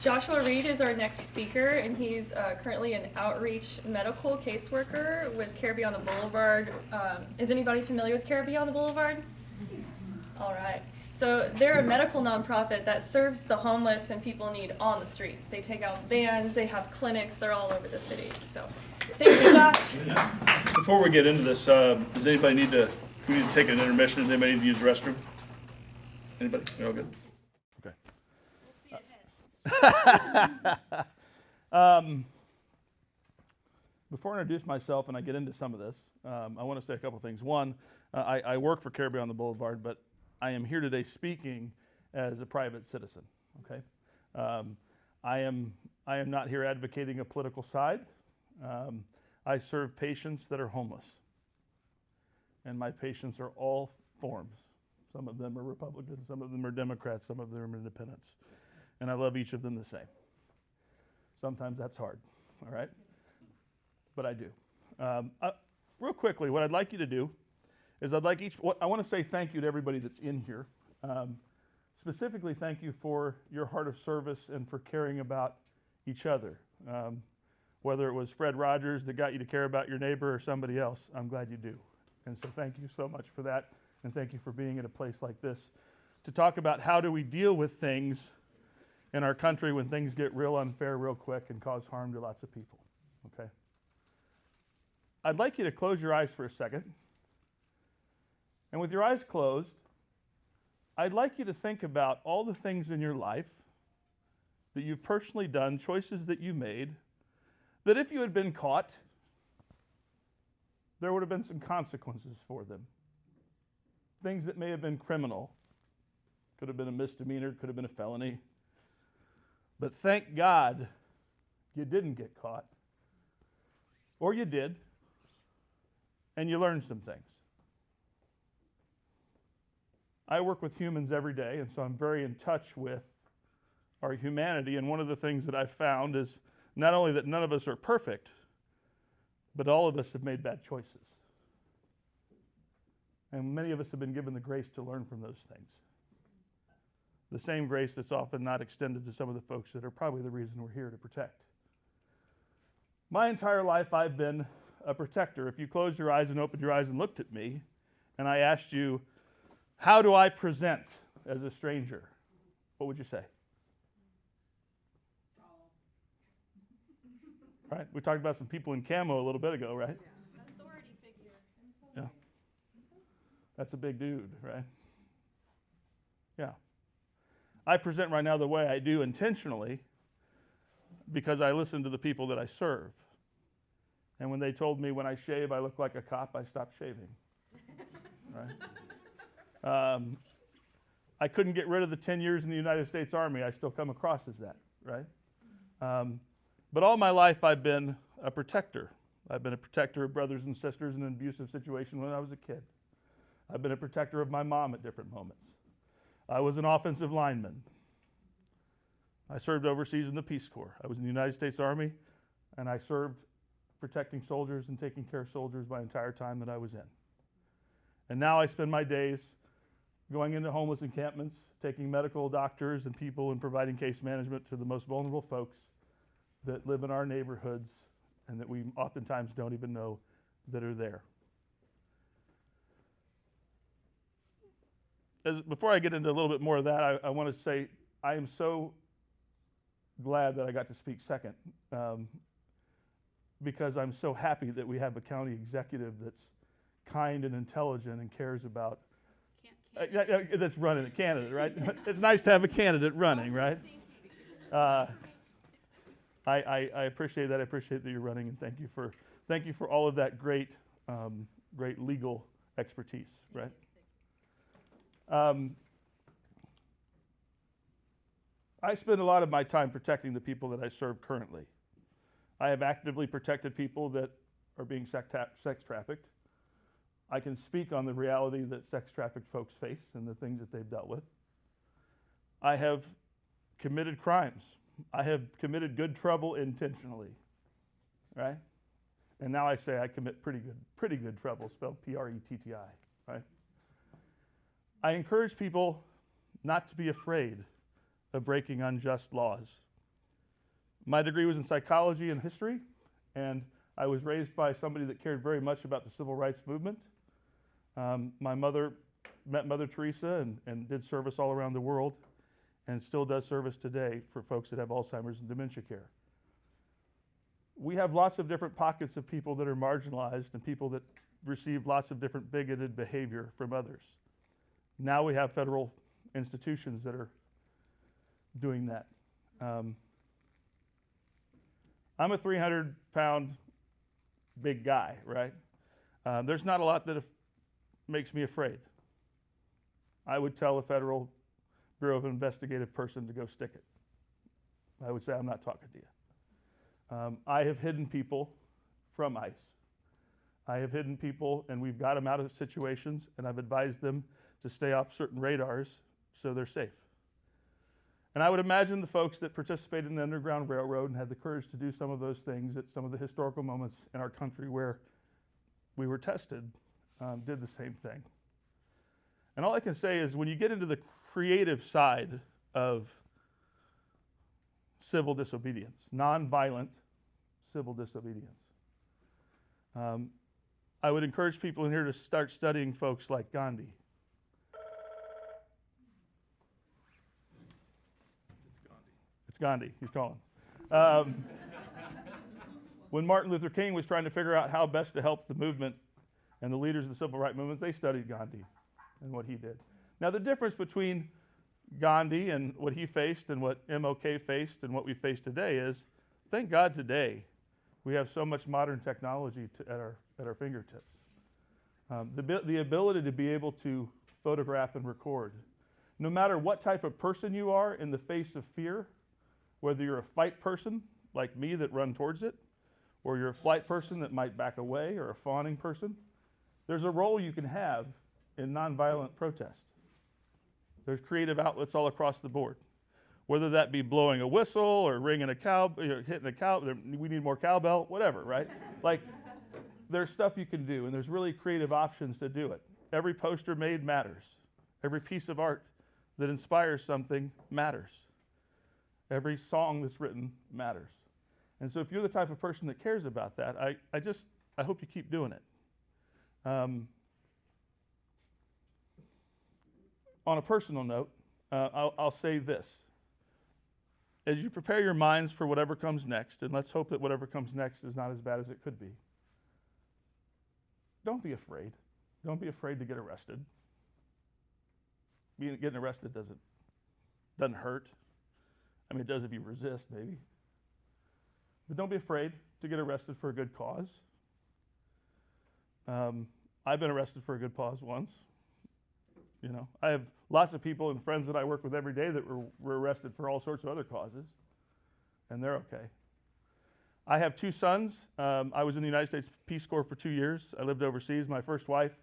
Joshua Reed is our next speaker, and he's currently an outreach medical caseworker with Care Beyond the Boulevard. Is anybody familiar with Care Beyond the Boulevard? All right. So they're a medical nonprofit that serves the homeless and people in need on the streets. They take out vans, they have clinics, they're all over the city. So thank you, Josh. Before we get into this, does anybody need to take an intermission? Does anybody need to use the restroom? Anybody? You're all good? Before I introduce myself and I get into some of this, I want to say a couple things. One, I work for Care Beyond the Boulevard, but I am here today speaking as a private citizen. Okay, I am not here advocating a political side. I serve patients that are homeless, and my patients are all forms. Some of them are Republicans, some of them are Democrats, some of them are independents. And I love each of them the same. Sometimes that's hard, all right? But I do. Real quickly, what I'd like you to do is I want to say thank you to everybody that's in here. Specifically, thank you for your heart of service and for caring about each other. Whether it was Fred Rogers that got you to care about your neighbor or somebody else, I'm glad you do. And so thank you so much for that, and thank you for being at a place like this to talk about how do we deal with things in our country when things get real unfair real quick and cause harm to lots of people, okay? I'd like you to close your eyes for a second. And with your eyes closed, I'd like you to think about all the things in your life that you've personally done, choices that you made, that if you had been caught, there would have been some consequences for them. Things that may have been criminal. Could have been a misdemeanor, could have been a felony. But thank God you didn't get caught. Or you did, and you learned some things. I work with humans every day, and so I'm very in touch with our humanity, and one of the things that I've found is not only that none of us are perfect, but all of us have made bad choices. And many of us have been given the grace to learn from those things. The same grace that's often not extended to some of the folks that are probably the reason we're here to protect. My entire life I've been a protector. If you closed your eyes and opened your eyes and looked at me, and I asked you, how do I present as a stranger? What would you say? Right? We talked about some people in camo a little bit ago, right? Yeah. Authority figure. Yeah. That's a big dude, right? Yeah. I present right now the way I do intentionally because I listen to the people that I serve. And when they told me when I shave I look like a cop, I stopped shaving. Right? I couldn't get rid of the 10 years in the United States Army. I still come across as that, right? But all my life I've been a protector. I've been a protector of brothers and sisters in an abusive situation when I was a kid. I've been a protector of my mom at different moments. I was an offensive lineman. I served overseas in the Peace Corps. I was in the United States Army, and I served protecting soldiers and taking care of soldiers my entire time that I was in. And now I spend my days going into homeless encampments, taking medical doctors and people and providing case management to the most vulnerable folks that live in our neighborhoods and that we oftentimes don't even know that are there. Before I get into a little bit more of that, I want to say I am so glad that I got to speak second because I'm so happy that we have a county executive that's kind and intelligent and cares about that's running a candidate, right? It's nice to have a candidate running, right? I appreciate that. I appreciate that you're running, and thank you for all of that great legal expertise, right? I spend a lot of my time protecting the people that I serve currently. I have actively protected people that are being sex trafficked. I can speak on the reality that sex trafficked folks face and the things that they've dealt with. I have committed crimes. I have committed good trouble intentionally, right? And now I say I commit pretty good trouble, spelled P-R-E-T-T-I, right? I encourage people not to be afraid of breaking unjust laws My degree was in psychology and history, and I was raised by somebody that cared very much about the civil rights movement. My mother met Mother Teresa and did service all around the world, and still does service today for folks that have Alzheimer's and dementia care. We have lots of different pockets of people that are marginalized and people that receive lots of different bigoted behavior from others. Now we have federal institutions that are doing that. I'm a 300-pound big guy, right? There's not a lot that makes me afraid. I would tell a federal Bureau of Investigative person to go stick it. I would say, I'm not talking to you. I have hidden people from ICE. I have hidden people, and we've got them out of situations, and I've advised them to stay off certain radars so they're safe. And I would imagine the folks that participated in the Underground Railroad and had the courage to do some of those things at some of the historical moments in our country where we were tested did the same thing. And all I can say is when you get into the creative side of civil disobedience, nonviolent civil disobedience, I would encourage people in here to start studying folks like Gandhi. It's Gandhi, he's calling. When Martin Luther King was trying to figure out how best to help the movement and the leaders of the civil rights movement, they studied Gandhi and what he did. Now the difference between Gandhi and what he faced and what MLK faced and what we face today is, thank God today we have so much modern technology at our fingertips. The ability to be able to photograph and record. No matter what type of person you are in the face of fear, whether you're a fight person like me that run towards it, or you're a flight person that might back away, or a fawning person, there's a role you can have in nonviolent protest. There's creative outlets all across the board. Whether that be blowing a whistle or ringing a cow, hitting a cow, we need more cowbell, whatever, right? Like, there's stuff you can do, and there's really creative options to do it. Every poster made matters. Every piece of art that inspires something matters. Every song that's written matters. And so if you're the type of person that cares about that, I hope you keep doing it. On a personal note, I'll say this. As you prepare your minds for whatever comes next, and let's hope that whatever comes next is not as bad as it could be, don't be afraid. Don't be afraid to get arrested. Getting arrested doesn't hurt. I mean, it does if you resist, maybe. But don't be afraid to get arrested for a good cause. I've been arrested for a good cause once. You know, I have lots of people and friends that I work with every day that were arrested for all sorts of other causes, and they're okay. I have two sons. I was in the United States Peace Corps for 2 years. I lived overseas. My first wife,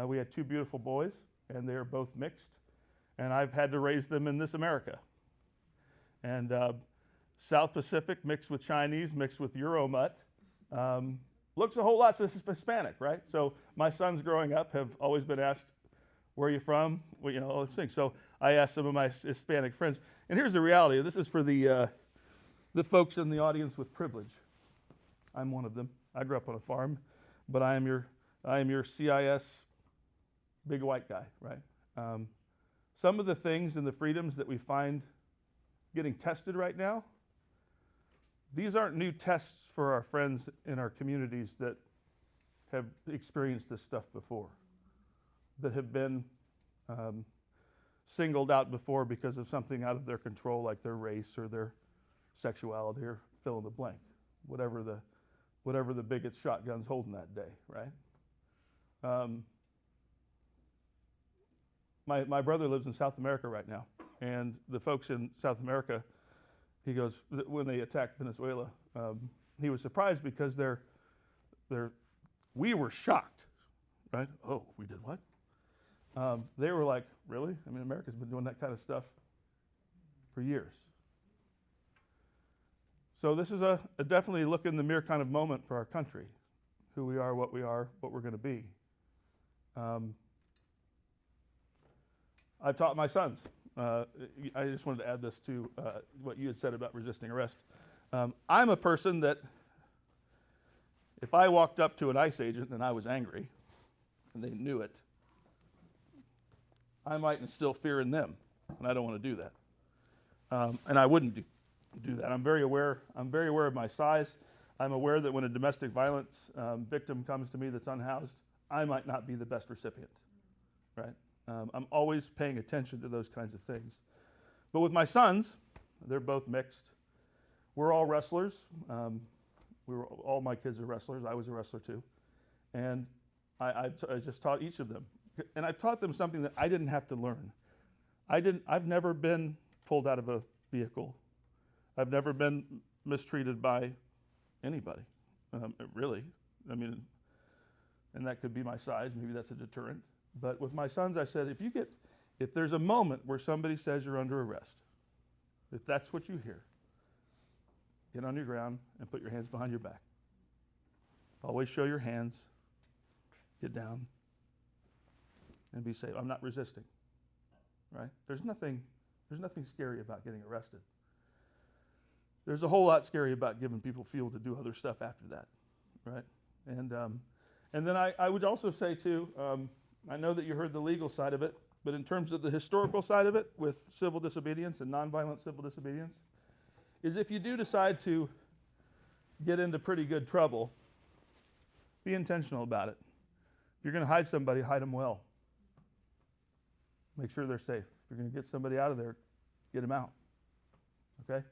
we had two beautiful boys, and they are both mixed, and I've had to raise them in this America. And South Pacific mixed with Chinese, mixed with Euro-Mutt, looks a whole lot Hispanic, right? So my sons growing up have always been asked, where are you from? Well, you know, all those things. So I asked some of my Hispanic friends, and here's the reality. This is for the folks in the audience with privilege. I'm one of them. I grew up on a farm, but I am your CIS big white guy, right? Some of the things and the freedoms that we find getting tested right now, these aren't new tests for our friends in our communities that have experienced this stuff before, that have been singled out before because of something out of their control, like their race or their sexuality or fill in the blank, whatever the bigot shotgun's holding that day, right? My brother lives in South America right now, and the folks in South America, he goes, when they attacked Venezuela, he was surprised because we were shocked, right? Oh, we did what? They were like, really? I mean, America's been doing that kind of stuff for years. So this is a definitely look in the mirror kind of moment for our country, who we are, what we're going to be. I've taught my sons. I just wanted to add this to what you had said about resisting arrest. I'm a person that if I walked up to an ICE agent and I was angry, and they knew it, I might instill fear in them, and I don't want to do that. And I wouldn't do that. I'm very aware of my size. I'm aware that when a domestic violence victim comes to me that's unhoused, I might not be the best recipient, right? I'm always paying attention to those kinds of things. But with my sons, they're both mixed. We're all wrestlers. All my kids are wrestlers. I was a wrestler too. And I just taught each of them. And I've taught them something that I didn't have to learn. I've never been pulled out of a vehicle. I've never been mistreated by anybody, really. I mean, and that could be my size. Maybe that's a deterrent. But with my sons, I said, if there's a moment where somebody says you're under arrest, if that's what you hear, get on your ground and put your hands behind your back. Always show your hands. Get down and be safe. I'm not resisting, right? There's nothing scary about getting arrested. There's a whole lot scary about giving people fuel to do other stuff after that, right? And then I would also say too, I know that you heard the legal side of it, but in terms of the historical side of it with civil disobedience and nonviolent civil disobedience, is if you do decide to get into pretty good trouble, be intentional about it. If you're going to hide somebody, hide them well. Make sure they're safe. If you're going to get somebody out of there, get them out. Okay?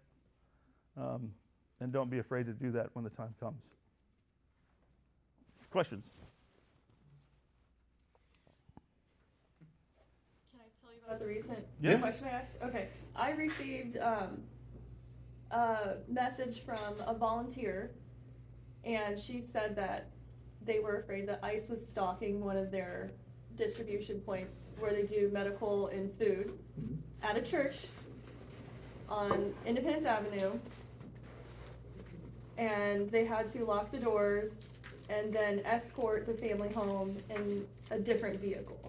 And don't be afraid to do that when the time comes. Questions? Can I tell you about the recent Yeah. question I asked? Okay. I received a message from a volunteer, and she said that they were afraid that ICE was stalking one of their distribution points where they do medical and food at a church on Independence Avenue, and they had to lock the doors and then escort the family home in a different vehicle.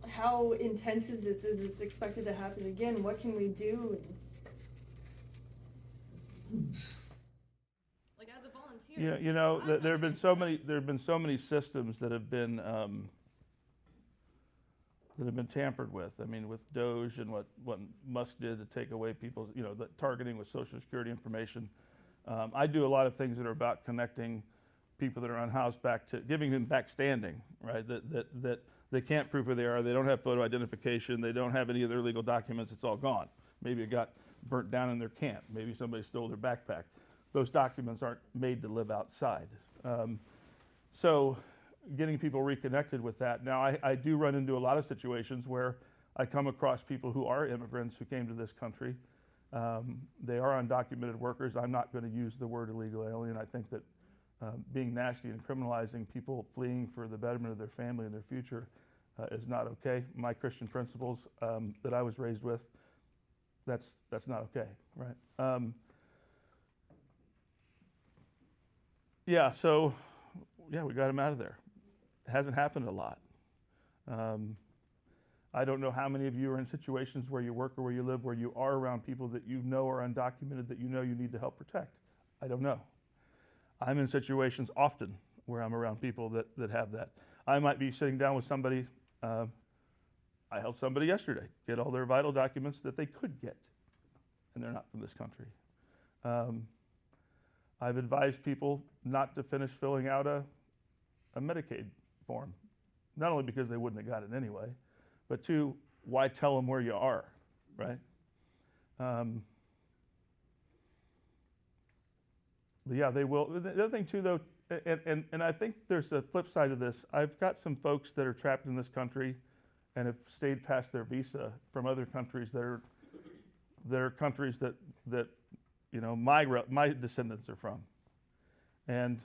How intense is this? Is this expected to happen again? What can we do? Like, as a volunteer. Yeah, there have been so many systems that have been tampered with. I mean, with Doge and what Musk did to take away people's, the targeting with Social Security information. I do a lot of things that are about connecting people that are unhoused back to giving them back standing, right? That they can't prove who they are. They don't have photo identification. They don't have any of their legal documents. It's all gone. Maybe it got burnt down in their camp. Maybe somebody stole their backpack. Those documents aren't made to live outside. So getting people reconnected with that. Now, I do run into a lot of situations where I come across people who are immigrants who came to this country. They are undocumented workers. I'm not going to use the word illegal alien. I think that being nasty and criminalizing people fleeing for the betterment of their family and their future is not okay. My Christian principles that I was raised with, that's not okay, right? We got him out of there. It hasn't happened a lot. I don't know how many of you are in situations where you work or where you live where you are around people that you know are undocumented that you know you need to help protect. I don't know. I'm in situations often where I'm around people that have that. I might be sitting down with somebody. I helped somebody yesterday get all their vital documents that they could get, and they're not from this country. I've advised people not to finish filling out a Medicaid form, not only because they wouldn't have got it anyway, but two, why tell them where you are, right? But yeah, they will. The other thing too, though, and I think there's a flip side of this. I've got some folks that are trapped in this country and have stayed past their visa from other countries that are countries that my descendants are from, and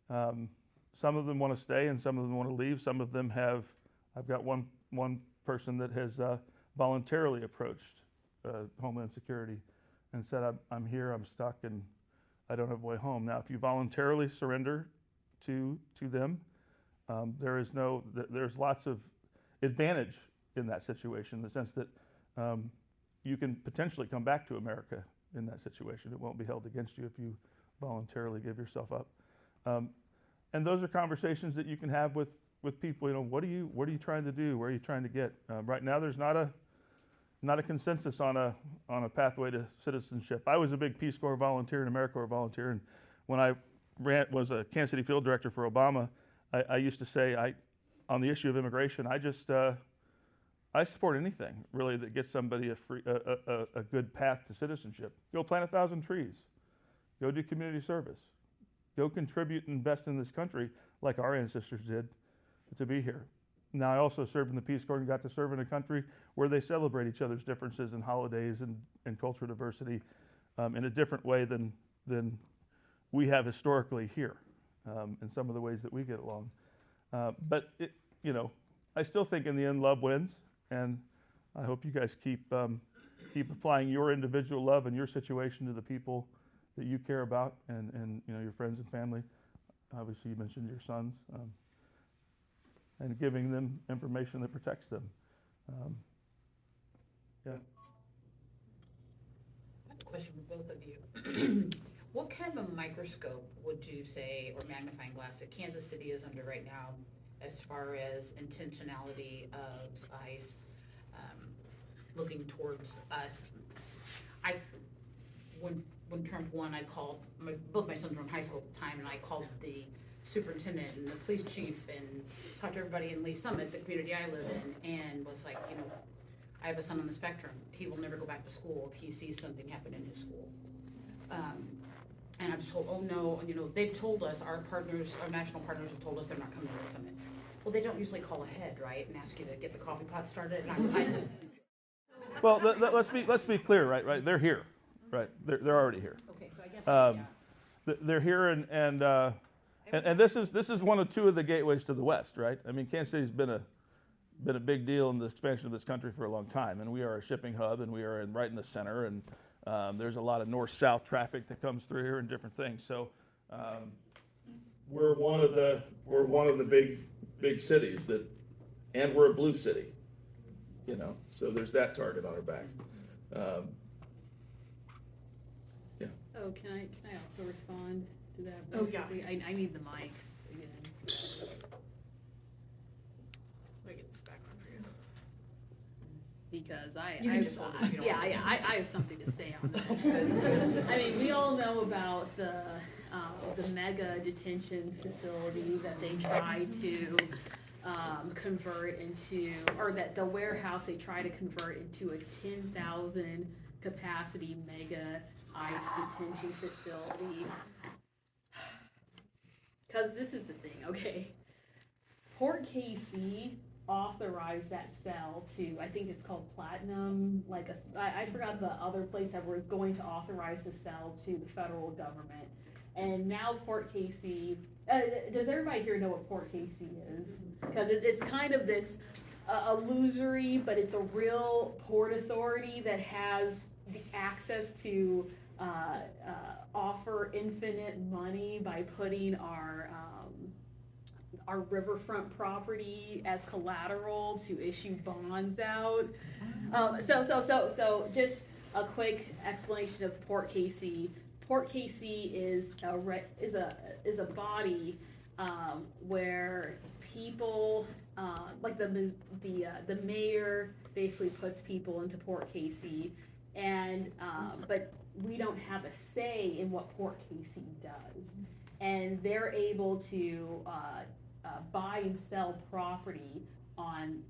some of them want to stay and some of them want to leave. Some of them have. I've got one person that has voluntarily approached Homeland Security and said, "I'm here. I'm stuck and I don't have a way home." Now, if you voluntarily surrender to them, there's lots of advantage in that situation, in the sense that you can potentially come back to America in that situation. It won't be held against you if you voluntarily give yourself up. And those are conversations that you can have with people. You know, what are you trying to do? Where are you trying to get? Right now, there's not a consensus on a pathway to citizenship. I was a big Peace Corps volunteer and AmeriCorps volunteer, and when I was a Kansas City field director for Obama, I used to say, on the issue of immigration, I support anything really that gets somebody a good path to citizenship. Go plant 1,000 trees. Go do community service. Go contribute and invest in this country like our ancestors did to be here. Now, I also served in the Peace Corps and got to serve in a country where they celebrate each other's differences and holidays and cultural diversity in a different way than we have historically here, in some of the ways that we get along. But I still think in the end, love wins, and I hope you guys keep applying your individual love and your situation to the people that you care about, and your friends and family. Obviously, you mentioned your sons, and giving them information that protects them. Yeah. I have a question for both of you. What kind of a microscope would you say, or magnifying glass, that Kansas City is under right now as far as intentionality of ICE looking towards us? When Trump won, I called, both my sons were in high school at the time, and I called the superintendent and the police chief and talked to everybody in Lee Summit, the community I live in, and was like, I have a son on the spectrum. He will never go back to school if he sees something happen in his school. And I was told, oh no, they've told us, our national partners have told us they're not coming to the summit. Well, they don't usually call ahead, right, and ask you to get the coffee pot started. And I just. Well, let's be clear, right? They're here, right? They're already here. Okay, so I guess. Yeah. They're here, and this is one of two of the gateways to the West, right? I mean, Kansas City's been a big deal in the expansion of this country for a long time, and we are a shipping hub, and we are right in the center, and there's a lot of north-south traffic that comes through here and different things. So we're one of the big cities and we're a blue city, So there's that target on our back. Yeah. Oh, can I also respond to that? Oh, yeah. I need the mics again. Let me get this back on for you. Because You can just hold it if you don't want it. I have something to say on this. I mean, we all know about the mega detention facility that they tried to convert into, or that the warehouse they try to convert into a 10,000 capacity mega ICE detention facility. Because this is the thing, okay? Port KC authorized that cell to, I think it's called Platinum, I forgot the other place where it's going to authorize the cell to the federal government. And now Port KC, does everybody here know what Port KC is? Because it's kind of this illusory, but it's a real port authority that has the access to offer infinite money by putting our riverfront property as collateral to issue bonds out. So just a quick explanation of Port KC. Port KC is a body where people like the mayor basically puts people into Port KC, and but we don't have a say in what Port KC does, and they're able to buy and sell property on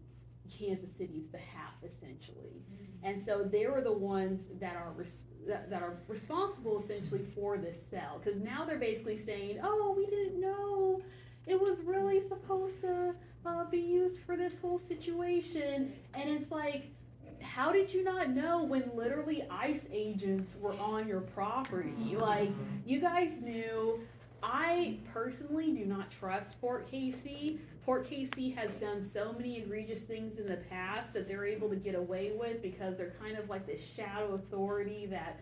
Kansas City's behalf, essentially. And so they were the ones that are responsible essentially for this sale, because now they're basically saying, oh, we didn't know it was really supposed to be used for this whole situation. And it's like, how did you not know when literally ICE agents were on your property? Like, you guys knew. I personally do not trust Port KC. Port KC has done so many egregious things in the past that they're able to get away with because they're kind of like this shadow authority that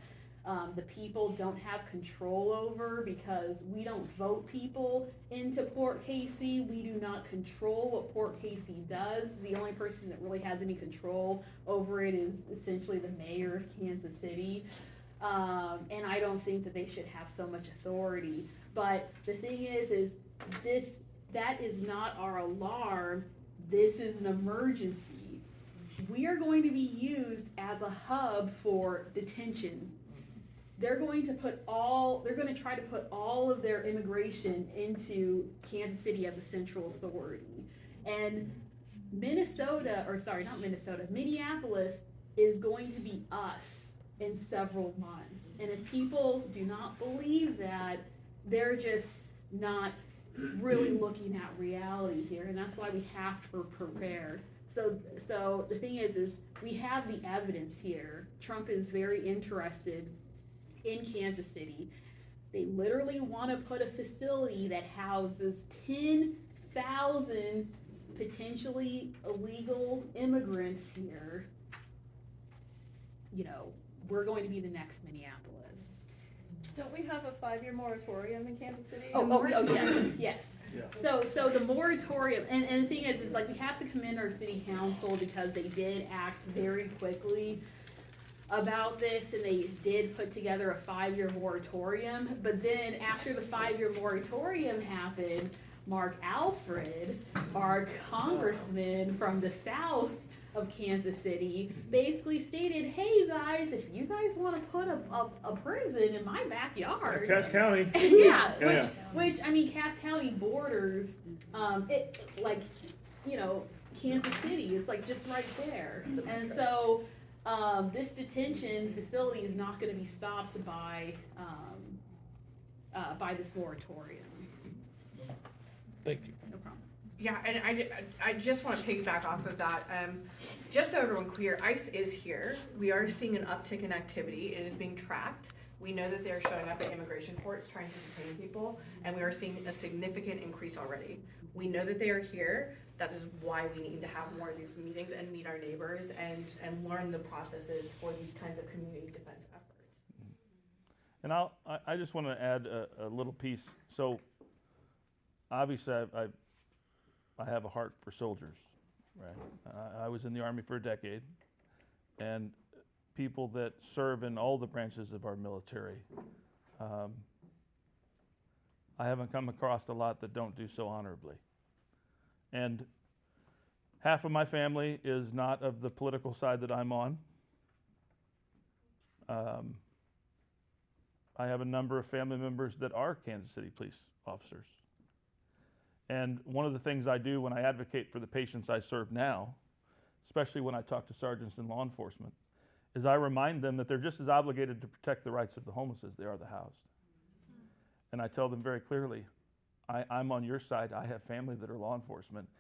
the people don't have control over, because we don't vote people into Port Casey. We do not control what Port Casey does. The only person that really has any control over it is essentially the mayor of Kansas City. And I don't think that they should have so much authority. But the thing is that is not our alarm. This is an emergency. We are going to be used as a hub for detention. They're going to try to put all of their immigration into Kansas City as a central authority. And Minneapolis is going to be us in several months. And if people do not believe that, they're just not really looking at reality here, and that's why we have to prepare. So the thing is we have the evidence here. Trump is very interested in Kansas City. They literally want to put a facility that houses 10,000 potentially illegal immigrants here. You know, we're going to be the next Minneapolis. Don't we have a 5-year moratorium in Kansas City? Yes. Yeah. So the moratorium, and the thing is like we have to commend our city council because they did act very quickly about this, and they did put together a 5-year moratorium. But then after the 5-year moratorium happened, Mark Alfred, our congressman from the south of Kansas City, basically stated, hey guys, if you guys want to put a prison in my backyard. Cass County. Which I mean, Cass County borders, Kansas City. It's like just right there. And so this detention facility is not going to be stopped by this moratorium. Thank you. No problem. Yeah, and I just want to piggyback off of that. Just so everyone clear, ICE is here. We are seeing an uptick in activity. It is being tracked. We know that they're showing up at immigration courts trying to detain people, and we are seeing a significant increase already. We know that they are here. That is why we need to have more of these meetings and meet our neighbors and learn the processes for these kinds of community defense efforts. And I just want to add a little piece. So obviously I have a heart for soldiers, right? I was in the Army for a decade, and people that serve in all the branches of our military, I haven't come across a lot that don't do so honorably. And half of my family is not of the political side that I'm on. I have a number of family members that are Kansas City police officers. And one of the things I do when I advocate for the patients I serve now, especially when I talk to sergeants in law enforcement, is I remind them that they're just as obligated to protect the rights of the homeless as they are the housed. And I tell them very clearly, I'm on your side. I have family that are law enforcement.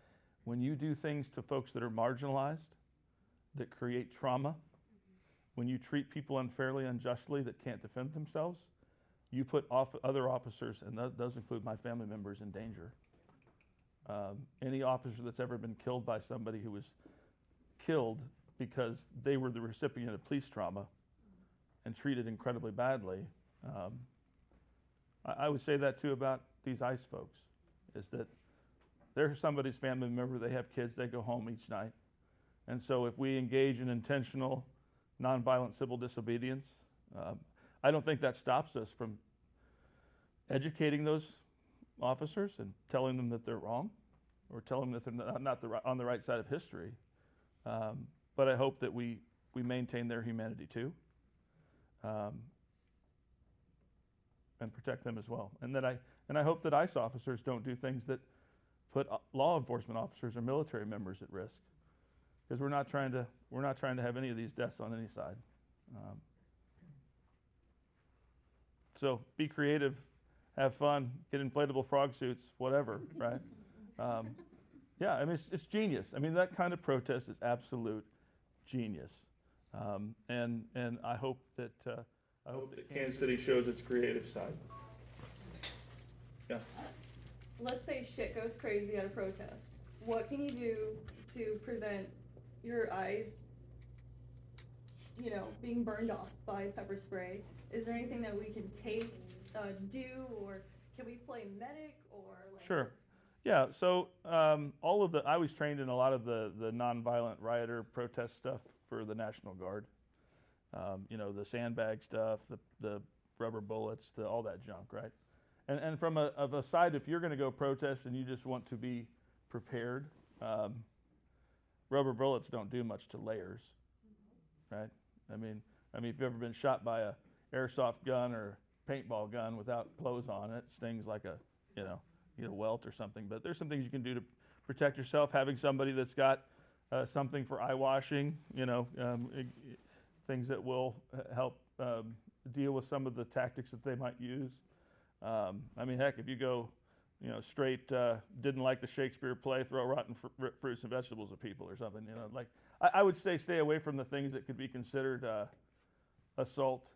When you do things to folks that are marginalized, that create trauma, when you treat people unfairly, unjustly, that can't defend themselves, you put other officers, and that does include my family members, in danger. Any officer that's ever been killed by somebody who was killed because they were the recipient of police trauma and treated incredibly badly, I would say that too about these ICE folks, is that they're somebody's family member, they have kids, they go home each night. And so if we engage in intentional, nonviolent civil disobedience, I don't think that stops us from educating those officers and telling them that they're wrong, or telling them that they're not on the right side of history. But I hope that we maintain their humanity too, and protect them as well. And I hope that ICE officers don't do things that put law enforcement officers or military members at risk, because we're not trying to have any of these deaths on any side. So be creative, have fun, get inflatable frog suits, whatever, right? Yeah, I mean, it's genius. I mean, that kind of protest is absolute genius. And I hope that Kansas City shows its creative side. Yeah. Let's say shit goes crazy at a protest. What can you do to prevent your eyes being burned off by pepper spray. Is there anything that we can do, or can we play medic, or like? Sure. Yeah, so I was trained in a lot of the nonviolent rioter protest stuff for the National Guard. The sandbag stuff, the rubber bullets, all that junk, right? And from a side, if you're going to go protest and you just want to be prepared, rubber bullets don't do much to layers, right? I mean, if you've ever been shot by a airsoft gun or paintball gun without clothes on, it stings like a welt or something. But there's some things you can do to protect yourself. Having somebody that's got something for eye washing, things that will help deal with some of the tactics that they might use. Heck, if you go, straight, didn't like the Shakespeare play, throw rotten fruits and vegetables at people or something, I would say stay away from the things that could be considered assault,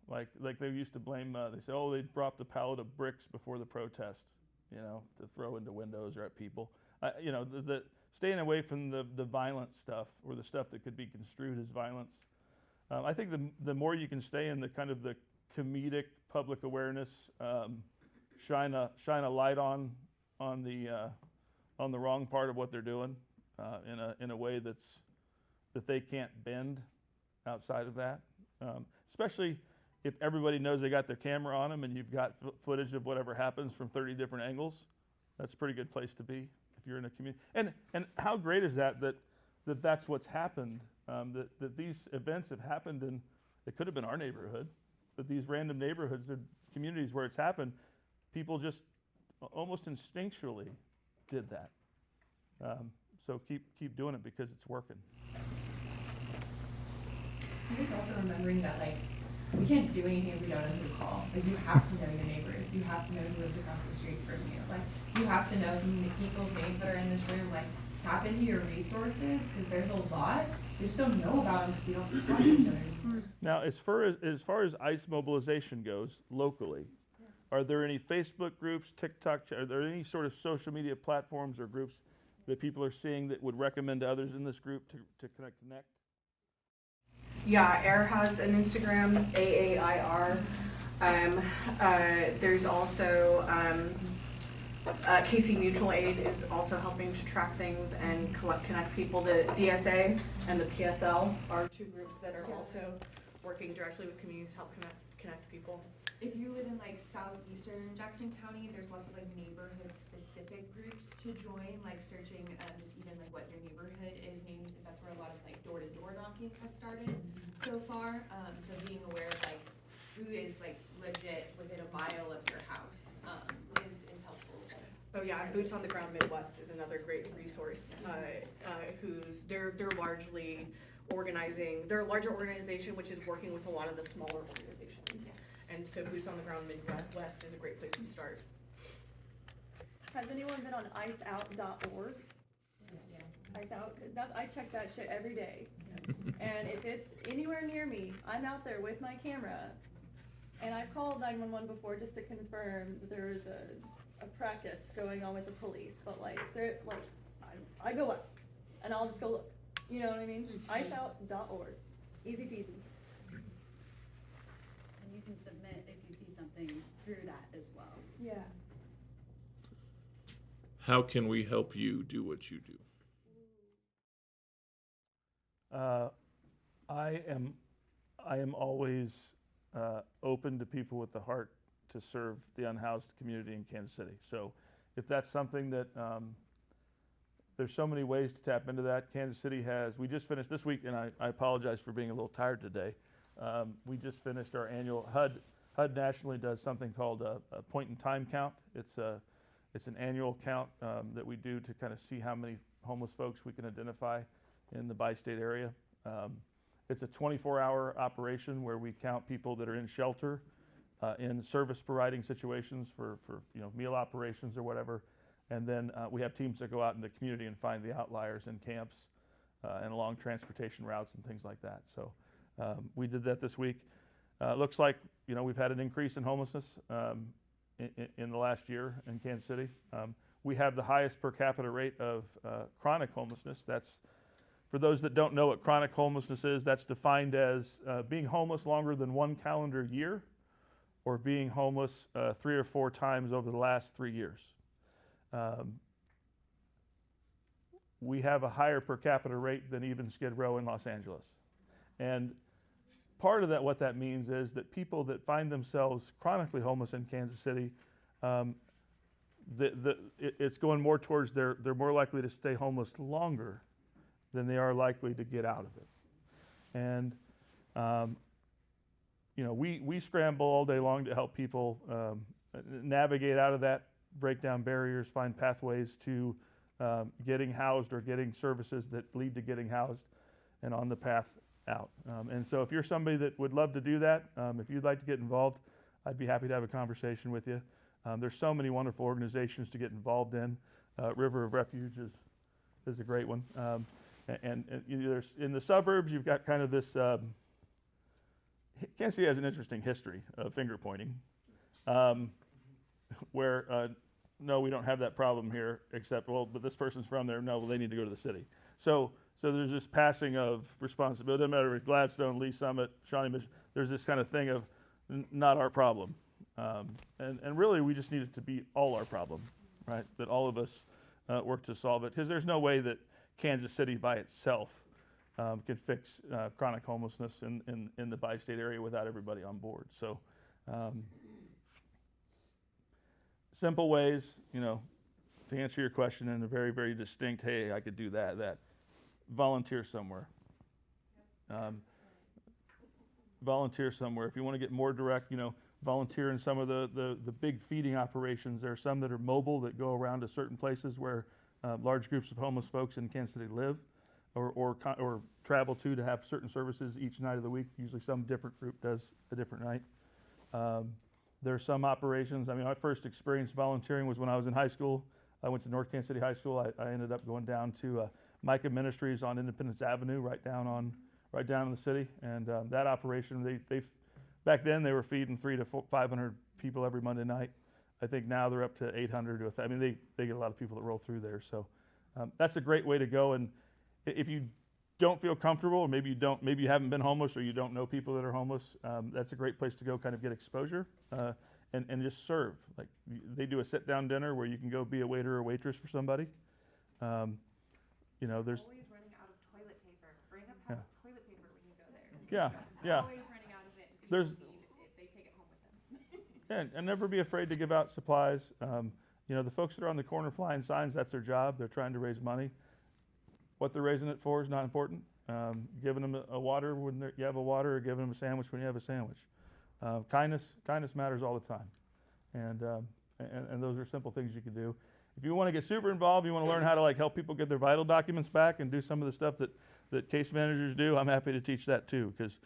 like they used to blame, they say, oh, they dropped a pallet of bricks before the protest, to throw into windows or at people. The staying away from the violent stuff or the stuff that could be construed as violence. I think the more you can stay in the kind of the comedic public awareness, shine a light on the wrong part of what they're doing in a way that they can't bend outside of that. Especially if everybody knows they got their camera on them and you've got footage of whatever happens from 30 different angles. That's a pretty good place to be if you're in a community. And how great is that's what's happened, that these events have happened in, it could have been our neighborhood, but these random neighborhoods or communities where it's happened, people just almost instinctually did that. So keep doing it because it's working. I think also remembering that, we can't do anything if we don't know who to call. You have to know your neighbors. You have to know who lives across the street from you. You have to know some of the people's names that are in this room. Tap into your resources, because there's a lot. We just don't know about them because we don't talk to each other anymore. Now, as far as ICE mobilization goes locally, are there any Facebook groups, TikTok, are there any sort of social media platforms or groups that people are seeing that would recommend to others in this group to connect? Yeah, AIR has an Instagram, AAIR. There's also KC Mutual Aid is also helping to track things and connect people. The DSA and the PSL are two groups that are also working directly with communities to help connect people. If you live in southeastern Jackson County, there's lots of neighborhood specific groups to join, searching just even what your neighborhood is named, because that's where a lot of door-to-door knocking has started so far. So being aware of who is legit within a mile of your house is helpful. Oh yeah, Boots on the Ground Midwest is another great resource. They're largely organizing. They're a larger organization which is working with a lot of the smaller organizations. And so Boots on the Ground Midwest is a great place to start. Has anyone been on iceout.org? Yeah. Ice Out, I check that shit every day. And if it's anywhere near me, I'm out there with my camera. And I've called 911 before just to confirm that there was a practice going on with the police. But I go up and I'll just go look. You know what I mean? Iceout.org. Easy peasy. And you can submit if you see something through that as well. Yeah. How can we help you do what you do? I am always open to people with the heart to serve the unhoused community in Kansas City. So if that's something that, there's so many ways to tap into that. Kansas City we just finished this week, and I apologize for being a little tired today. We just finished our annual, HUD nationally does something called a point in time count. It's an annual count that we do to kind of see how many homeless folks we can identify in the bi-state area. It's a 24-hour operation where we count people that are in shelter, in service providing situations for meal operations or whatever. And then we have teams that go out in the community and find the outliers in camps and along transportation routes and things like that. So we did that this week. Looks like we've had an increase in homelessness in the last year in Kansas City. We have the highest per capita rate of chronic homelessness. That's For those that don't know what chronic homelessness is, that's defined as being homeless longer than 1 calendar year, or being homeless 3 or 4 times over the last 3 years. We have a higher per capita rate than even Skid Row in Los Angeles. And part of that, what that means is that people that find themselves chronically homeless in Kansas City, it's going more towards they're more likely to stay homeless longer than they are likely to get out of it. And we scramble all day long to help people navigate out of that, break down barriers, find pathways to getting housed or getting services that lead to getting housed and on the path out. And so if you're somebody that would love to do that, if you'd like to get involved, I'd be happy to have a conversation with you. There's so many wonderful organizations to get involved in. River of Refuge is a great one. And there's, in the suburbs, you've got kind of this, Kansas City has an interesting history of finger pointing, where, no, we don't have that problem here, except, well, but this person's from there, no, well, they need to go to the city. So there's this passing of responsibility. Doesn't matter if Gladstone, Lee Summit, Shawnee Mission, there's this kind of thing of not our problem. And really, we just need it to be all our problem, right? That all of us work to solve it, because there's no way that Kansas City by itself can fix chronic homelessness in the bi-state area without everybody on board. So simple ways, to answer your question in a very, very distinct, hey, I could do that. Volunteer somewhere. Volunteer somewhere. If you want to get more direct, volunteer in some of the big feeding operations. There are some that are mobile that go around to certain places where large groups of homeless folks in Kansas City live, or travel to have certain services each night of the week. Usually some different group does a different night. There are some operations. My first experience volunteering was when I was in high school. I went to North Kansas City High School. I ended up going down to Micah Ministries on Independence Avenue, right down in the city. And that operation, they back then they were feeding 300 to 500 people every Monday night. I think now they're up to 800 to 1,000. They get a lot of people that roll through there. So that's a great way to go. And if you don't feel comfortable, or maybe you haven't been homeless, or you don't know people that are homeless, that's a great place to go, kind of get exposure and just serve. Like, they do a sit-down dinner where you can go be a waiter or waitress for somebody. There's Always running out of toilet paper. Bring a pack of toilet paper when you go there. Yeah. Always running out of it. And There's- people leave if they take it home with them. And never be afraid to give out supplies. The folks that are on the corner flying signs, that's their job. They're trying to raise money. What they're raising it for is not important. Giving them a water when you have a water, or giving them a sandwich when you have a sandwich. Kindness matters all the time. And those are simple things you can do. If you want to get super involved, you want to learn how to help people get their vital documents back and do some of the stuff that case managers do, I'm happy to teach that too, because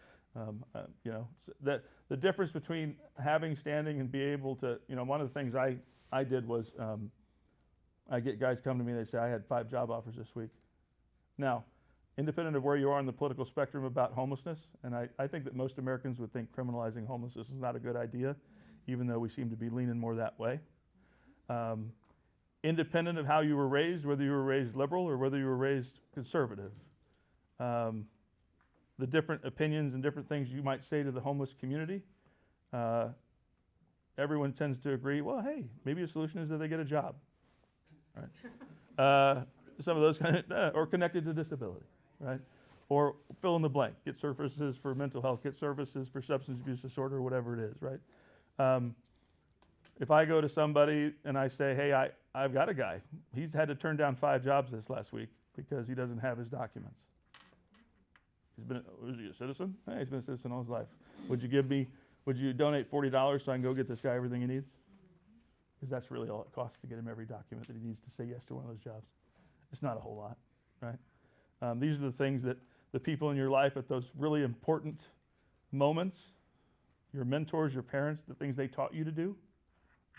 the difference between having standing and be able to, one of the things I did was I get guys come to me and they say, I had 5 job offers this week. Now, independent of where you are on the political spectrum about homelessness, and I think that most Americans would think criminalizing homelessness is not a good idea, even though we seem to be leaning more that way. Independent of how you were raised, whether you were raised liberal or whether you were raised conservative, the different opinions and different things you might say to the homeless community, everyone tends to agree, well, hey, maybe a solution is that they get a job. Right? Some of those or connected to disability, right? Or fill in the blank, get services for mental health, get services for substance abuse disorder, whatever it is, right? If I go to somebody and I say, hey, I've got a guy, he's had to turn down 5 jobs this last week because he doesn't have his documents. Was he a citizen? Hey, he's been a citizen all his life. Would you donate $40 so I can go get this guy everything he needs? Because that's really all it costs to get him every document that he needs to say yes to one of those jobs. It's not a whole lot, right? These are the things that the people in your life at those really important moments, your mentors, your parents, the things they taught you to do,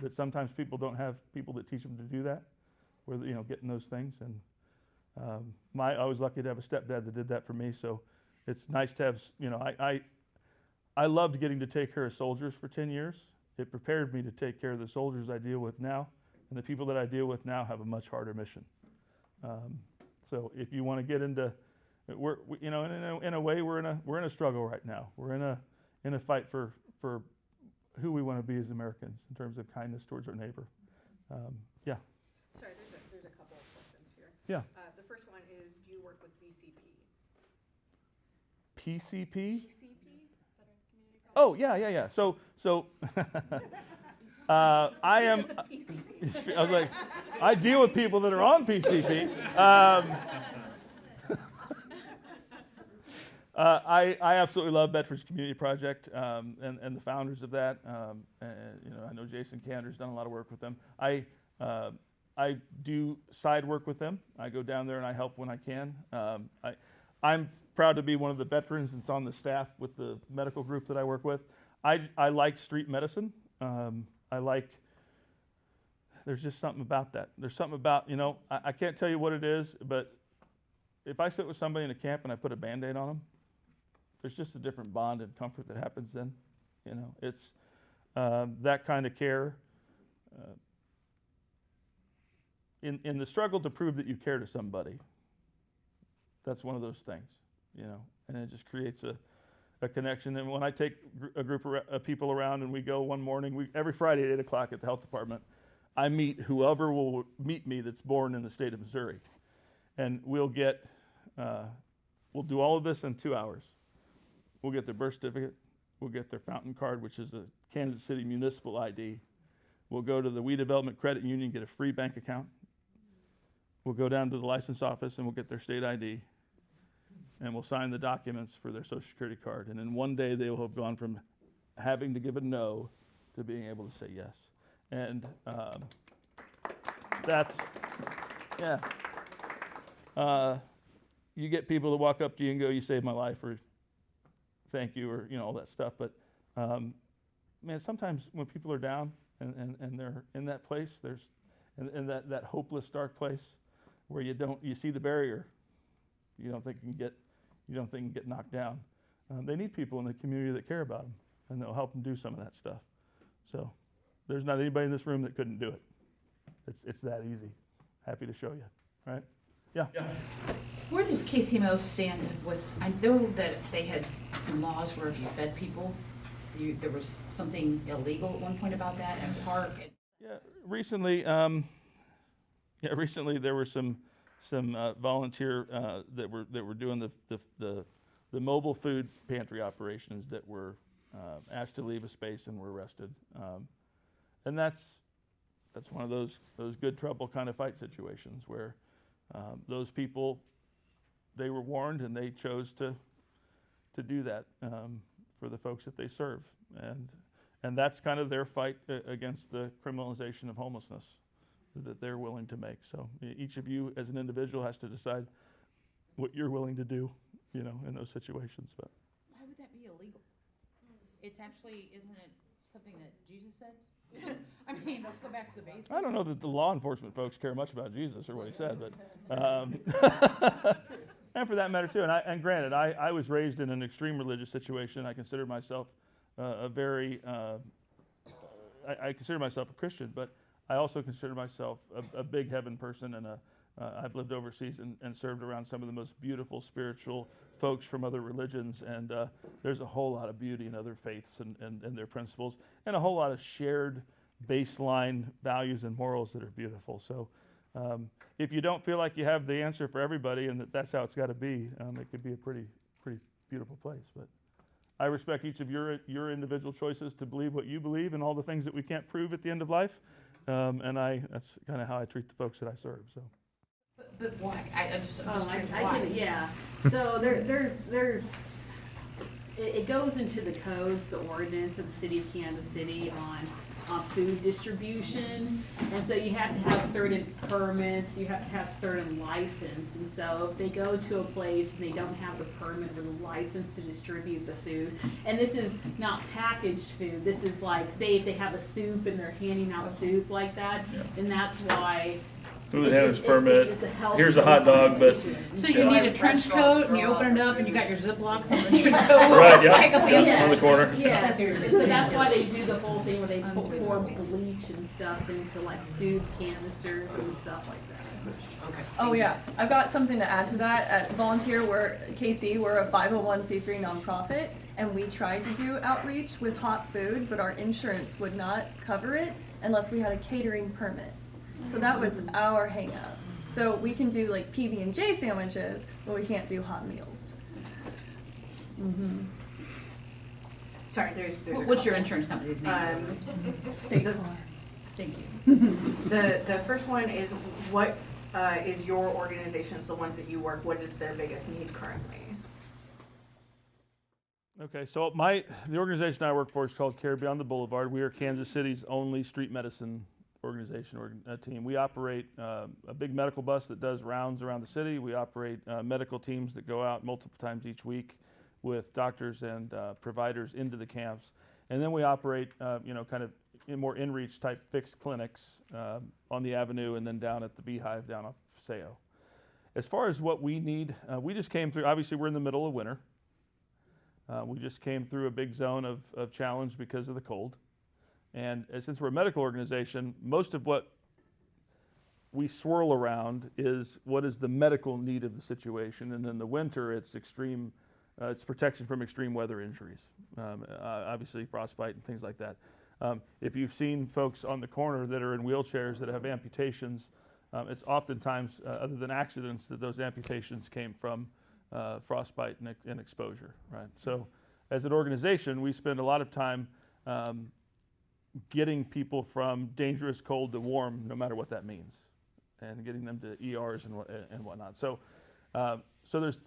that sometimes people don't have people that teach them to do that, where getting those things. And I was lucky to have a stepdad that did that for me. So it's nice to have. I loved getting to take care of soldiers for 10 years. It prepared me to take care of the soldiers I deal with now, and the people that I deal with now have a much harder mission. So if you want to get into you know, in a way, we're in a struggle right now. We're in a fight for who we want to be as Americans in terms of kindness towards our neighbor. Yeah. Sorry, there's a couple of questions here. Yeah. The first one is, do you work with VCP? PCP? VCP, Veterans Community College. Oh, yeah. So I am. I was like, I deal with people that are on PCP. I absolutely love Veterans Community Project and the founders of that. And, you know, I know Jason Cantor's done a lot of work with them. I do side work with them. I go down there and I help when I can. I'm proud to be one of the veterans that's on the staff with the medical group that I work with. I like street medicine. There's just something about that. There's something about, you know, I can't tell you what it is, but if I sit with somebody in a camp and I put a Band-Aid on them, there's just a different bond and comfort that happens then. You know, it's that kind of care. In the struggle to prove that you care to somebody, that's one of those things, you know, and it just creates a connection. And when I take a group of people around and we go one morning, every Friday at 8 o'clock at the health department, I meet whoever will meet me that's born in the state of Missouri. And we'll do all of this in 2 hours. We'll get their birth certificate. We'll get their fountain card, which is a Kansas City municipal ID. We'll go to the We Development Credit Union, get a free bank account. We'll go down to the license office and we'll get their state ID. And we'll sign the documents for their Social Security card. And in one day, they will have gone from having to give a no to being able to say yes. And that's, yeah. You get people to walk up to you and go, "You saved my life," or "Thank you," or, you know, all that stuff. But man, sometimes when people are down and they're in that place, there's in that hopeless, dark place where you see the barrier, you don't think you can get knocked down. They need people in the community that care about them, and they'll help them do some of that stuff. So there's not anybody in this room that couldn't do it. It's that easy. Happy to show you, right? Yeah. Where does KCMO stand with, I know that they had some laws where if you fed people, there was something illegal at one point about that, and park. Yeah, recently there were some volunteer that were doing the mobile food pantry operations that were asked to leave a space and were arrested, and that's one of those good trouble kind of fight situations where those people, they were warned and they chose to do that for the folks that they serve, and that's kind of their fight against the criminalization of homelessness that they're willing to make. So each of you as an individual has to decide what you're willing to do, you know, in those situations. But Why would that be illegal? It's actually, isn't it something that Jesus said? I mean, let's go back to the basics. I don't know that the law enforcement folks care much about Jesus or what he said, but and for that matter too. And granted, I was raised in an extreme religious situation. I consider myself I consider myself a Christian, but I also consider myself a big heaven person, and I've lived overseas and served around some of the most beautiful spiritual folks from other religions, and there's a whole lot of beauty in other faiths and their principles, and a whole lot of shared baseline values and morals that are beautiful. So if you don't feel like you have the answer for everybody and that's how it's got to be, it could be a pretty beautiful place. But I respect each of your individual choices to believe what you believe and all the things that we can't prove at the end of life. And that's kind of how I treat the folks that I serve. So. But why? I'm just curious I why. can, yeah. So there's it goes into the codes, the ordinance of the city of Kansas City on food distribution, and so you have to have certain permits, you have to have certain license, and so if they go to a place and they don't have the permit or the license to distribute the food, and this is not packaged food, this is like, say if they have a soup and they're handing out soup like that, and that's why food handler's permit. It's a health Here's a hot dog, but So you need a trench coat and you open it up and you got your Ziplocs on the trench coat. right, yeah, Take a sample. yeah, on the corner. Yes, so that's why they do the whole thing where they pour bleach and stuff into like soup canisters and stuff like that. Okay. Oh yeah, I've got something to add to that. At Volunteer, we're a 501c3 nonprofit, and we tried to do outreach with hot food, but our insurance would not cover it unless we had a catering permit. So that was our hang up. So we can do like PB&J sandwiches, but we can't do hot meals. Sorry, there's a What's your couple. insurance company's name? State The- Farm. Thank you. The first one is what is your organizations, the ones that you work, what is their biggest need currently? Okay, so the organization I work for is called Care Beyond the Boulevard. We are Kansas City's only street medicine organization or team. We operate a big medical bus that does rounds around the city. We operate medical teams that go out multiple times each week with doctors and providers into the camps. And then we operate, kind of more in-reach type fixed clinics on the avenue and then down at the Beehive down off Seo. As far as what we need, we just came through, obviously we're in the middle of winter. We just came through a big zone of challenge because of the cold. And since we're a medical organization, most of what we swirl around is what is the medical need of the situation. And in the winter, it's extreme, it's protection from extreme weather injuries, obviously frostbite and things like that. If you've seen folks on the corner that are in wheelchairs that have amputations, it's oftentimes, other than accidents, that those amputations came from frostbite and exposure, right? So as an organization, we spend a lot of time getting people from dangerous cold to warm, no matter what that means, and getting them to ERs and whatnot. So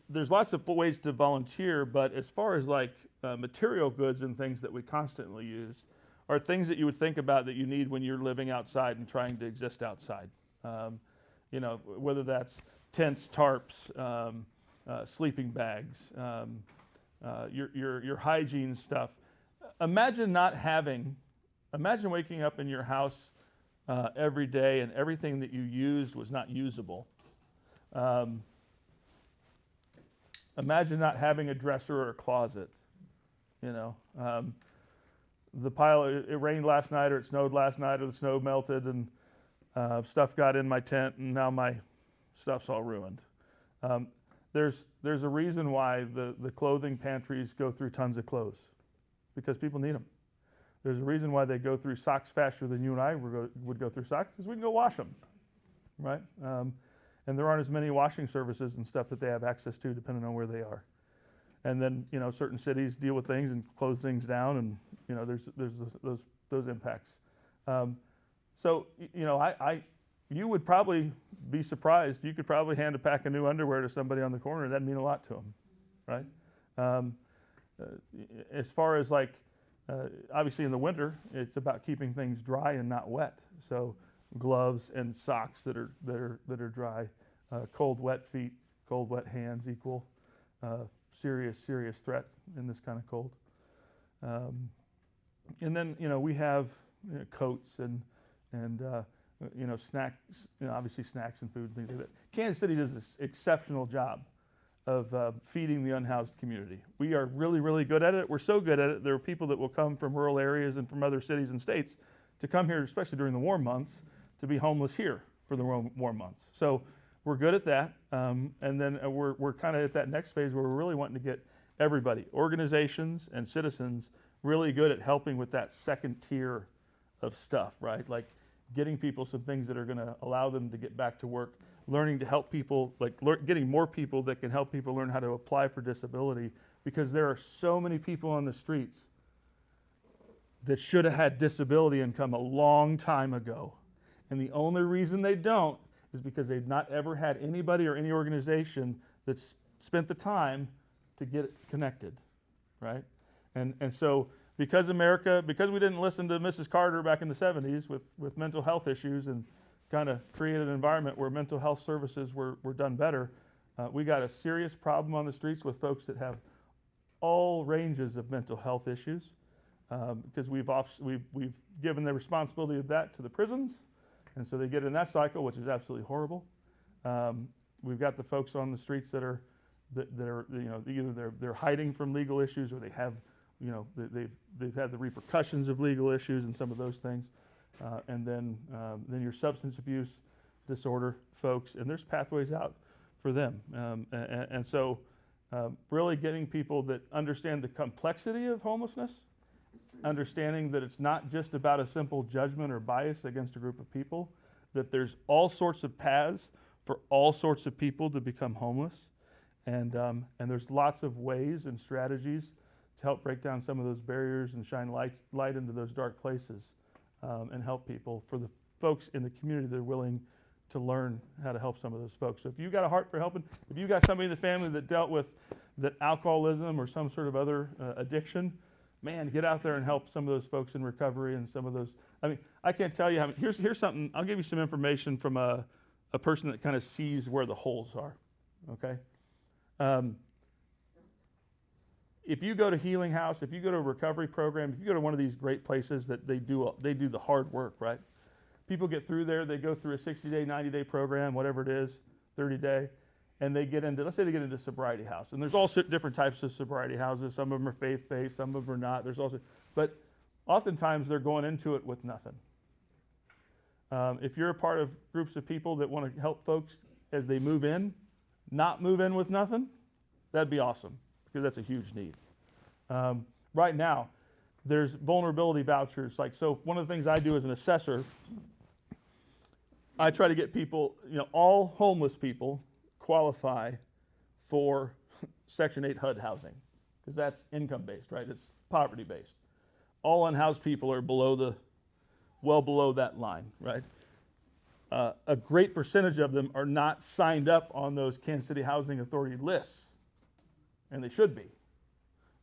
there's lots of ways to volunteer, but as far as like material goods and things that we constantly use, are things that you would think about that you need when you're living outside and trying to exist outside. Whether that's tents, tarps, sleeping bags, your hygiene stuff. Imagine waking up in your house every day and everything that you used was not usable. Imagine not having a dresser or a closet, the pile, it rained last night or it snowed last night or the snow melted and stuff got in my tent and now my stuff's all ruined. There's a reason why the clothing pantries go through tons of clothes, because people need them. There's a reason why they go through socks faster than you and I would go through socks, because we can go wash them, right? And there aren't as many washing services and stuff that they have access to depending on where they are. And then, certain cities deal with things and close things down, and there's those impacts. You would probably be surprised. You could probably hand a pack of new underwear to somebody on the corner, and that'd mean a lot to them, right? As far as obviously in the winter, it's about keeping things dry and not wet. So gloves and socks that are dry, cold, wet feet, cold, wet hands equal serious threat in this kind of cold. And then we have coats and snacks, obviously snacks and food and things like that. Kansas City does this exceptional job of feeding the unhoused community. We are really, really good at it. We're so good at it, there are people that will come from rural areas and from other cities and states to come here, especially during the warm months, to be homeless here for the warm months. So we're good at that. And then we're kind of at that next phase where we're really wanting to get everybody, organizations and citizens, really good at helping with that second tier of stuff, right? Like getting people some things that are going to allow them to get back to work, learning to help people, getting more people that can help people learn how to apply for disability, because there are so many people on the streets that should have had disability income a long time ago. And the only reason they don't is because they've not ever had anybody or any organization that's spent the time to get it connected, right? And so because we didn't listen to Mrs. Carter back in the 70s with mental health issues and kind of created an environment where mental health services were done better, we got a serious problem on the streets with folks that have all ranges of mental health issues, because we've given the responsibility of that to the prisons, And so they get in that cycle, which is absolutely horrible. We've got the folks on the streets that are either they're hiding from legal issues, or they have, they've had the repercussions of legal issues and some of those things. And then your substance abuse disorder folks, and there's pathways out for them. And so really getting people that understand the complexity of homelessness, understanding that it's not just about a simple judgment or bias against a group of people, that there's all sorts of paths for all sorts of people to become homeless. And there's lots of ways and strategies to help break down some of those barriers and shine light into those dark places, and help people, for the folks in the community that are willing to learn how to help some of those folks. So if you've got a heart for helping, if you've got somebody in the family that dealt with that alcoholism or some sort of other addiction, man, get out there and help some of those folks in recovery and some of those. I mean, I can't tell you how. Here's something. I'll give you some information from a person that kind of sees where the holes are. Okay. If you go to Healing House, if you go to a recovery program, if you go to one of these great places that they do the hard work, right? People get through there, they go through a 60-day, 90-day program, whatever it is, 30-day, and they get into, let's say they get into sobriety house. And there's all different types of sobriety houses. Some of them are faith-based, some of them are not. But oftentimes they're going into it with nothing. If you're a part of groups of people that want to help folks as they move in, not move in with nothing, that'd be awesome, because that's a huge need. Right now, there's vulnerability vouchers. So one of the things I do as an assessor, I try to get people, all homeless people qualify for Section 8 HUD housing, because that's income-based, right? It's poverty-based. All unhoused people are well below that line, right? A great percentage of them are not signed up on those Kansas City Housing Authority lists, and they should be.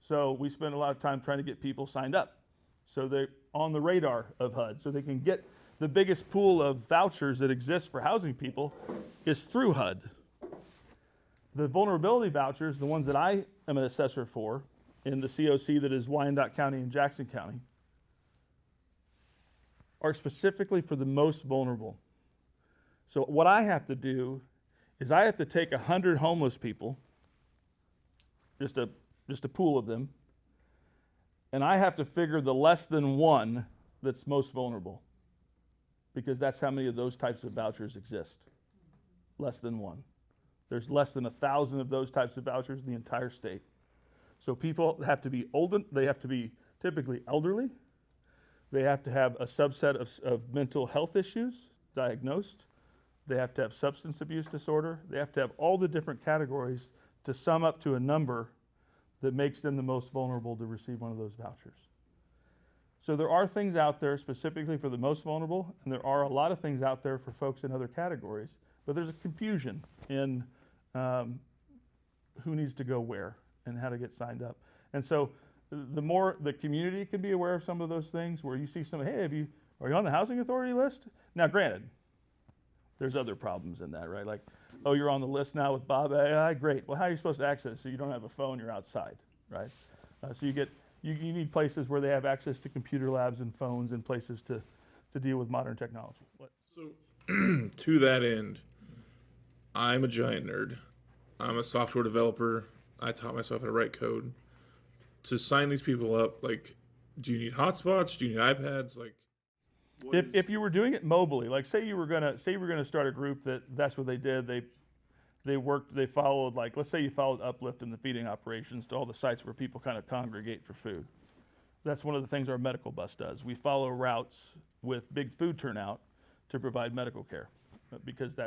So we spend a lot of time trying to get people signed up, so they're on the radar of HUD, so they can get the biggest pool of vouchers that exists for housing people is through HUD. The vulnerability vouchers, the ones that I am an assessor for in the COC that is Wyandotte County and Jackson County, are specifically for the most vulnerable. So what I have to do is I have to take 100 homeless people, just a pool of them, and I have to figure the less than one that's most vulnerable, because that's how many of those types of vouchers exist. Less than one. There's less than 1,000 of those types of vouchers in the entire state. So people have to be older, they have to be typically elderly, they have to have a subset of mental health issues diagnosed, they have to have substance abuse disorder, they have to have all the different categories to sum up to a number that makes them the most vulnerable to receive one of those vouchers. So there are things out there specifically for the most vulnerable, and there are a lot of things out there for folks in other categories, but there's a confusion in who needs to go where and how to get signed up. And so the more the community can be aware of some of those things, where you see somebody, hey, are you on the housing authority list? Now, granted, there's other problems in that, right? Like, oh, you're on the list now with Bob AI, great. Well, how are you supposed to access it? So you don't have a phone, you're outside, right? So you need places where they have access to computer labs and phones and places to deal with modern technology. What? So to that end, I'm a giant nerd. I'm a software developer. I taught myself how to write code. To sign these people up, do you need hotspots? Do you need iPads? If you were doing it mobily, like say you were gonna start a group that's what they did. They followed, let's say you followed Uplift in the feeding operations to all the sites where people kind of congregate for food. That's one of the things our medical bus does. We follow routes with big food turnout to provide medical care, because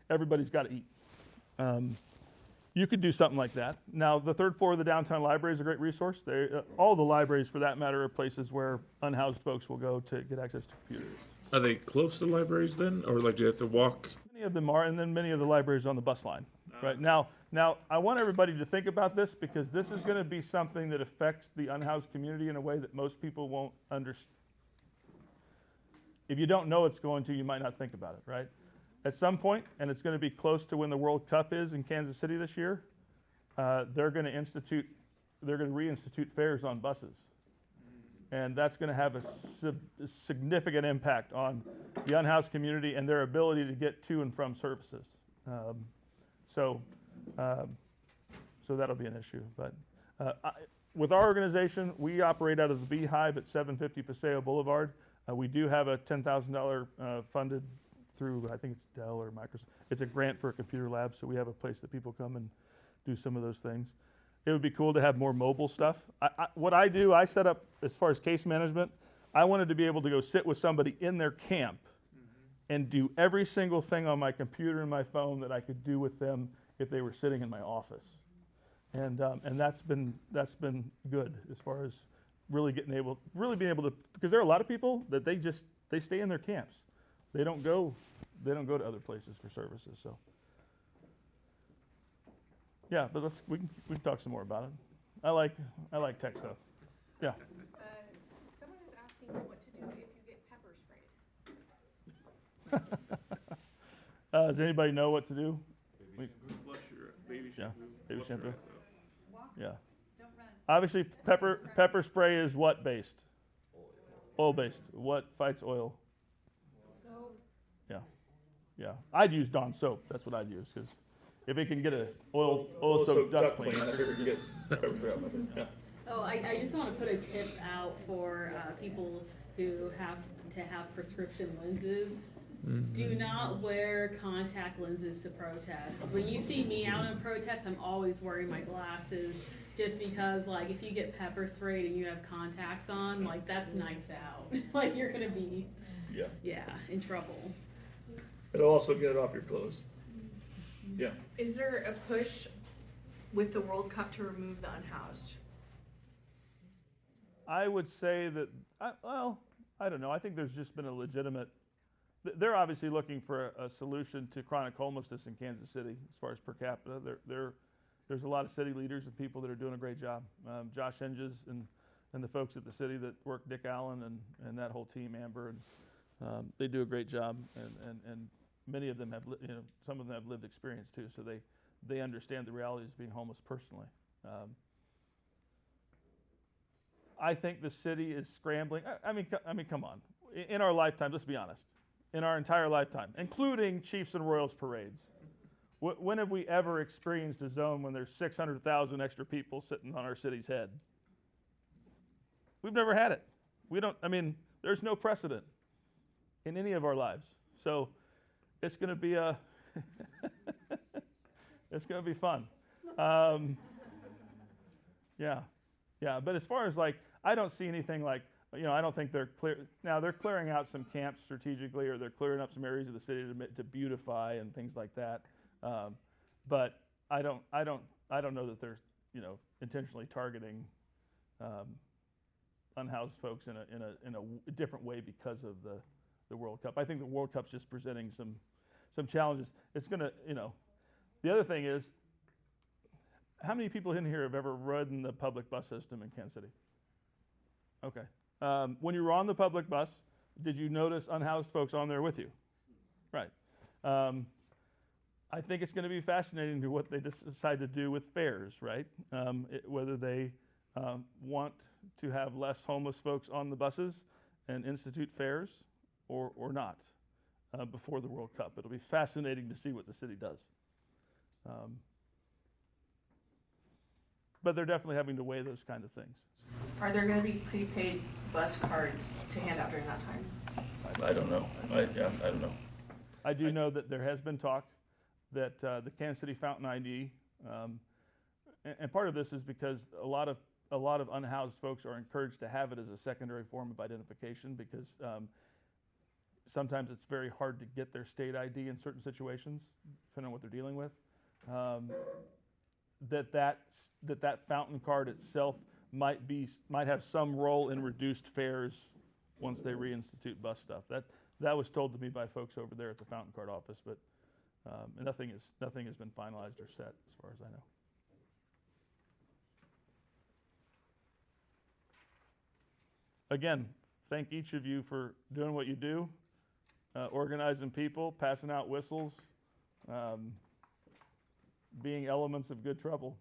everybody's got to eat. You could do something like that. Now, the third floor of the downtown library is a great resource. All the libraries, for that matter, are places where unhoused folks will go to get access to computers. Are they close to libraries then? Or do you have to walk? Many of them are, and then many of the libraries are on the bus line. Right now, I want everybody to think about this, because this is going to be something that affects the unhoused community in a way that most people won't understand. If you don't know it's going to, you might not think about it, right? At some point, and it's going to be close to when the World Cup is in Kansas City this year, they're going to reinstitute fares on buses. And that's going to have a significant impact on the unhoused community and their ability to get to and from services. So that'll be an issue. But with our organization, we operate out of the Beehive at 750 Paseo Boulevard. We do have a $10,000 funded through, I think it's Dell or Microsoft. It's a grant for a computer lab, so we have a place that people come and do some of those things. It would be cool to have more mobile stuff. What I do, I set up, as far as case management, I wanted to be able to go sit with somebody in their camp and do every single thing on my computer and my phone that I could do with them if they were sitting in my office. And that's been good as far as really being able to, because there are a lot of people that they stay in their camps. They don't go to other places for services. So yeah, but we can talk some more about it. I like tech stuff. Yeah. Someone is asking what to do if you get pepper sprayed. Does anybody know what to do? Flush your baby shampoo. Baby Flush your shampoo. ass out. Yeah. Don't run. Obviously, pepper spray is what based? Oil based. What fights oil? Soap. Yeah. I'd use Dawn soap. That's what I'd use, because if it can get a oil soaked duct clean, I figure it can get pepper spray out of it. Yeah. Oh, I just want to put a tip out for people who have to have prescription lenses. Do not wear contact lenses to protests. When you see me out in protest, I'm always wearing my glasses, just because, like, if you get pepper sprayed and you have contacts on, like, that's nights out. Like, you're gonna be, in trouble. It'll also get it off your clothes. Yeah. Is there a push with the World Cup to remove the unhoused? I would say that, I don't know. I think there's just been a legitimate, they're obviously looking for a solution to chronic homelessness in Kansas City as far as per capita. There's a lot of city leaders and people that are doing a great job. Josh Henges and the folks at the city that work, Dick Allen and that whole team, Amber, and they do a great job. And many of them have, some of them have lived experience too, so they understand the realities of being homeless personally. I think the city is scrambling. I mean, come on. In our lifetime, let's be honest. In our entire lifetime, including Chiefs and Royals parades, when have we ever experienced a zone when there's 600,000 extra people sitting on our city's head? We've never had it. There's no precedent in any of our lives. So it's going to be it's going to be fun. Yeah. But as far as I don't see anything I don't think they're clear. Now they're clearing out some camps strategically, or they're clearing up some areas of the city to beautify and things like that. But I don't know that they're intentionally targeting unhoused folks in a different way because of the World Cup. I think the World Cup's just presenting some challenges. It's gonna the other thing is, how many people in here have ever ridden the public bus system in Kansas City? Okay. When you were on the public bus, did you notice unhoused folks on there with you? Right. I think it's going to be fascinating to what they decide to do with fares, right? Whether they want to have less homeless folks on the buses and institute fares or not before the World Cup. It'll be fascinating to see what the city does. But they're definitely having to weigh those kind of things. Are there going to be prepaid bus cards to hand out during that time? I don't know. I don't know. I do know that there has been talk that the Kansas City Fountain ID, and part of this is because a lot of unhoused folks are encouraged to have it as a secondary form of identification, because sometimes it's very hard to get their state ID in certain situations, depending on what they're dealing with. That fountain card itself might have some role in reduced fares once they reinstitute bus stuff. That was told to me by folks over there at the fountain card office, but nothing has been finalized or set as far as I know. Again, thank each of you for doing what you do, organizing people, passing out whistles, being elements of good trouble.